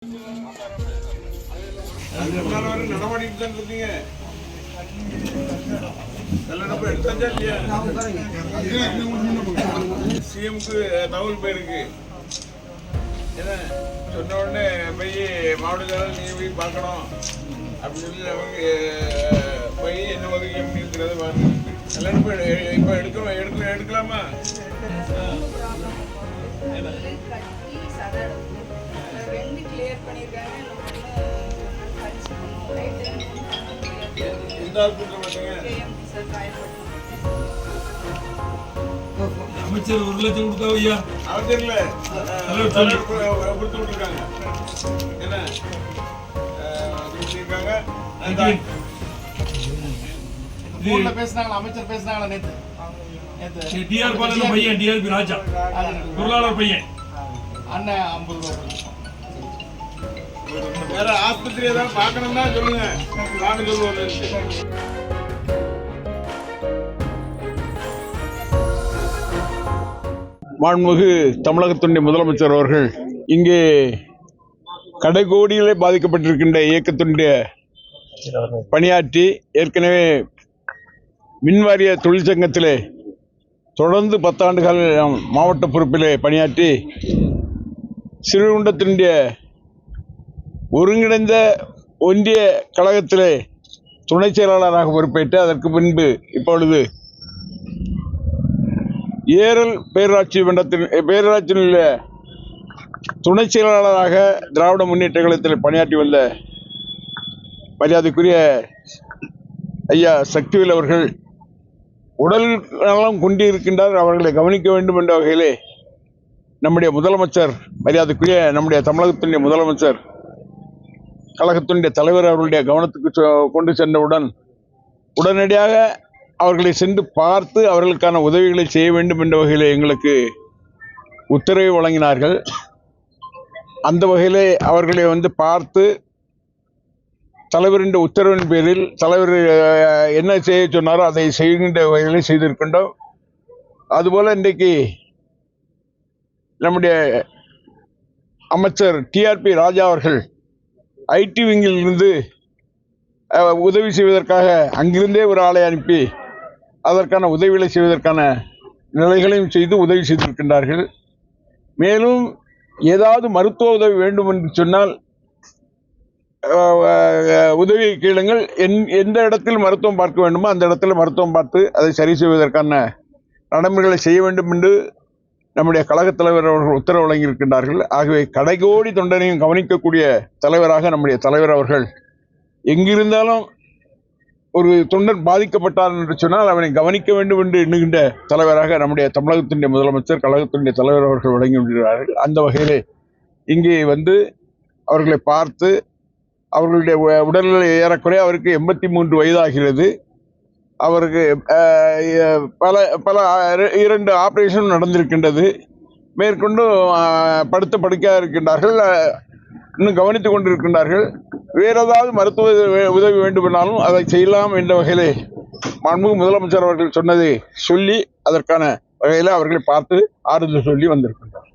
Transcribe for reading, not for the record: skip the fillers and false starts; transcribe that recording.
சிஎம்க்கு தகவல் போயிருக்கு. ஏன்னா சொன்ன உடனே போய் மாவட்டத்தில் நீ போய் பார்க்கணும் அப்படின்னு சொல்லி அவங்க போய் என்ன உதவி இருக்கிறத பாருங்க. இப்போ எடுக்கலாமா? அமைச்சர் 1 லட்சம் கொடுத்தாங்க ஐயா. அமைச்சர்ல கொடுத்து விட்டுருக்காங்க. என்ன பேசினாங்களா? அமைச்சர் பேசினாங்களா நேற்று? டிஆர் பாலன் பையன், டிஆர்பி ராஜா பொருளாளர் பையன் அண்ணன் 50 ரூபாய். வேற ஆஸ்பத்திரி ஏதாவது பார்க்கணும்னா சொல்லுங்க, வாங்க சொல்லுவோம். மாண்புமிகு தமிழகத்தினுடைய முதலமைச்சர் அவர்கள் இங்கே கடைகோடியிலே பாதிக்கப்பட்டிருக்கின்ற இயக்கத்தினுடைய பணியாற்றி ஏற்கனவே மின்வாரிய தொழிற்சங்கத்திலே தொடர்ந்து 10 ஆண்டுகள் மாவட்ட பொறுப்பிலே பணியாற்றி ஸ்ரீகுண்டத்தினுடைய ஒருங்கிணைந்த ஒன்றிய கழகத்திலே துணை செயலாளராக பொறுப்பேற்று அதற்கு பின்பு இப்பொழுது ஏரல் பேரூராட்சியில் துணை செயலாளராக திராவிட முன்னேற்ற கழகத்தில் பணியாற்றி வந்த மரியாதைக்குரிய ஐயா சக்திவேல் அவர்கள் உடல் நலம் கொண்டிருக்கின்றார். அவர்களை கவனிக்க வேண்டும் என்ற வகையிலே நம்முடைய முதலமைச்சர், மரியாதைக்குரிய நம்முடைய தமிழகத்தினுடைய முதலமைச்சர் கழகத்தினுடைய தலைவர் அவர்களுடைய கவனத்துக்கு கொண்டு சென்றவுடன் உடனடியாக அவர்களை சென்று பார்த்து அவர்களுக்கான உதவிகளை செய்ய வேண்டும் என்ற வகையில் எங்களுக்கு உத்தரவை வழங்கினார்கள். அந்த வகையிலே அவர்களை பார்த்து தலைவரின் உத்தரவின் பேரில் தலைவர் என்ன செய்ய சொன்னாரோ அதை செய்கின்ற வகையிலே செய்திருக்கின்றோம். அதுபோல இன்றைக்கு நம்முடைய அமைச்சர் டிஆர்பி ராஜா அவர்கள் ஐடி விங்கில் இருந்து உதவி செய்வதற்காக அங்கிருந்தே ஒரு ஆளை அனுப்பி அதற்கான உதவிகளை செய்வதற்கான நிலைகளையும் செய்து உதவி செய்திருக்கின்றார்கள். மேலும் ஏதாவது மருத்துவ உதவி வேண்டும் என்று சொன்னால் உதவி கேளுங்கள், எந்த இடத்தில் மருத்துவம் பார்க்க வேண்டுமோ அந்த இடத்துல மருத்துவம் பார்த்து அதை சரி செய்வதற்கான நடைமுறைகளை செய்ய வேண்டும் என்று நம்முடைய கழகத் தலைவர் அவர்கள் உத்தரவு வழங்கியிருக்கின்றார்கள். ஆகவே கடைகோடி தொண்டனையும் கவனிக்கக்கூடிய தலைவராக நம்முடைய தலைவர் அவர்கள் எங்கிருந்தாலும் ஒரு தொண்டர் பாதிக்கப்பட்டார் என்று சொன்னால் அவனை கவனிக்க வேண்டும் என்று எண்ணுகின்ற தலைவராக நம்முடைய தமிழகத்தினுடைய முதலமைச்சர் கழகத்தினுடைய தலைவர் அவர்கள் வழங்கி வருகிறார்கள். அந்த வகையிலே இங்கே அவர்களை பார்த்து அவர்களுடைய உடல்நிலை ஏறக்குறைய அவருக்கு 83 வயதாகிறது. அவருக்கு பல 2 ஆபரேஷன் நடந்திருக்கின்றது. மேற்கொண்டு படுத்த படுக்கையாக இருக்கின்றார்கள், இன்னும் கவனித்துக் கொண்டிருக்கின்றார்கள். வேற ஏதாவது மருத்துவ உதவி வேண்டுமென்றாலும் அதை செய்யலாம் என்ற வகையிலே மாண்புமிகு முதலமைச்சர் அவர்கள் சொன்னதை சொல்லி அதற்கான வகையில் அவர்களை பார்த்து ஆறுதல் சொல்லி வந்திருக்கிறார்.